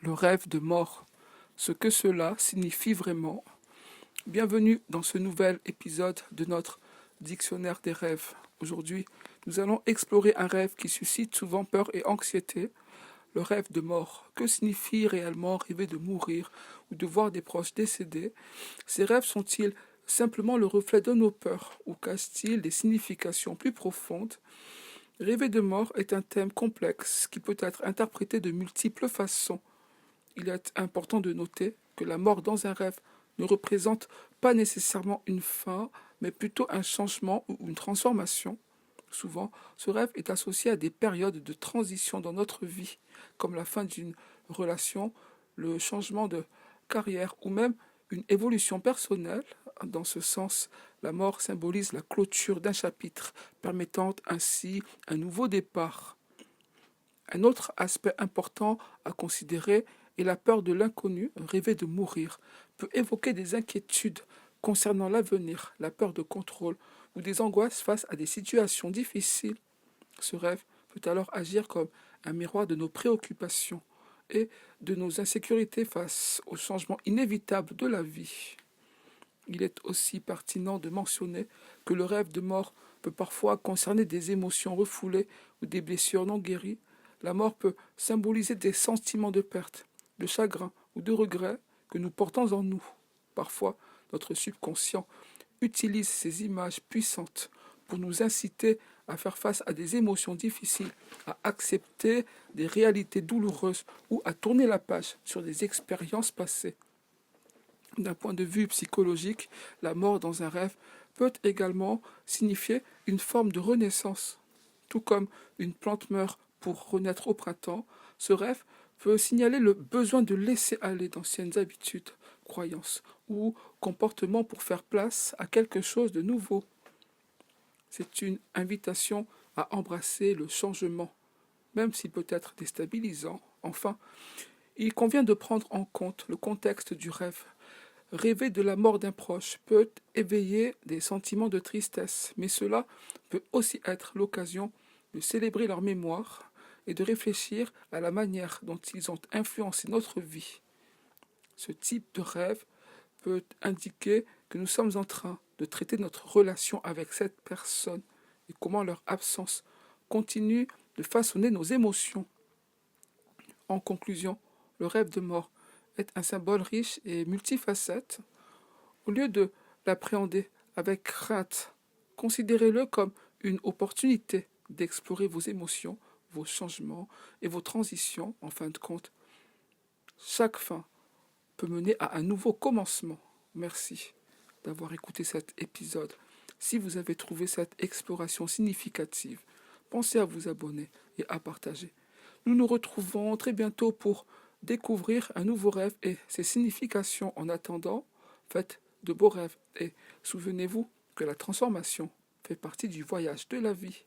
Le rêve de mort. Ce que cela signifie vraiment. Bienvenue dans ce nouvel épisode de notre dictionnaire des rêves. Aujourd'hui, nous allons explorer un rêve qui suscite souvent peur et anxiété, le rêve de mort. Que signifie réellement rêver de mourir ou de voir des proches décédés? Ces rêves sont-ils simplement le reflet de nos peurs ou cachent-ils des significations plus profondes? Rêver de mort est un thème complexe qui peut être interprété de multiples façons. Il est important de noter que la mort dans un rêve ne représente pas nécessairement une fin, mais plutôt un changement ou une transformation. Souvent, ce rêve est associé à des périodes de transition dans notre vie, comme la fin d'une relation, le changement de carrière ou même une évolution personnelle. Dans ce sens, la mort symbolise la clôture d'un chapitre, permettant ainsi un nouveau départ. Un autre aspect important à considérer est la peur de l'inconnu. Rêver de mourir peut évoquer des inquiétudes concernant l'avenir, la peur de contrôle ou des angoisses face à des situations difficiles. Ce rêve peut alors agir comme un miroir de nos préoccupations et de nos insécurités face aux changements inévitables de la vie. Il est aussi pertinent de mentionner que le rêve de mort peut parfois concerner des émotions refoulées ou des blessures non guéries. La mort peut symboliser des sentiments de perte, de chagrin ou de regret que nous portons en nous. Parfois, notre subconscient utilise ces images puissantes pour nous inciter à faire face à des émotions difficiles, à accepter des réalités douloureuses ou à tourner la page sur des expériences passées. D'un point de vue psychologique, la mort dans un rêve peut également signifier une forme de renaissance. Tout comme une plante meurt pour renaître au printemps, ce rêve peut signaler le besoin de laisser aller d'anciennes habitudes, croyances ou comportements pour faire place à quelque chose de nouveau. C'est une invitation à embrasser le changement, même s'il peut être déstabilisant. Enfin, il convient de prendre en compte le contexte du rêve. Rêver de la mort d'un proche peut éveiller des sentiments de tristesse, mais cela peut aussi être l'occasion de célébrer leur mémoire et de réfléchir à la manière dont ils ont influencé notre vie. Ce type de rêve peut indiquer que nous sommes en train de traiter notre relation avec cette personne et comment leur absence continue de façonner nos émotions. En conclusion, le rêve de mort est un symbole riche et multifacette. Au lieu de l'appréhender avec crainte, considérez-le comme une opportunité d'explorer vos émotions, vos changements et vos transitions. En fin de compte, chaque fin peut mener à un nouveau commencement. Merci d'avoir écouté cet épisode. Si vous avez trouvé cette exploration significative, pensez à vous abonner et à partager. Nous nous retrouvons très bientôt pour découvrir un nouveau rêve et ses significations. En attendant, faites de beaux rêves et souvenez-vous que la transformation fait partie du voyage de la vie.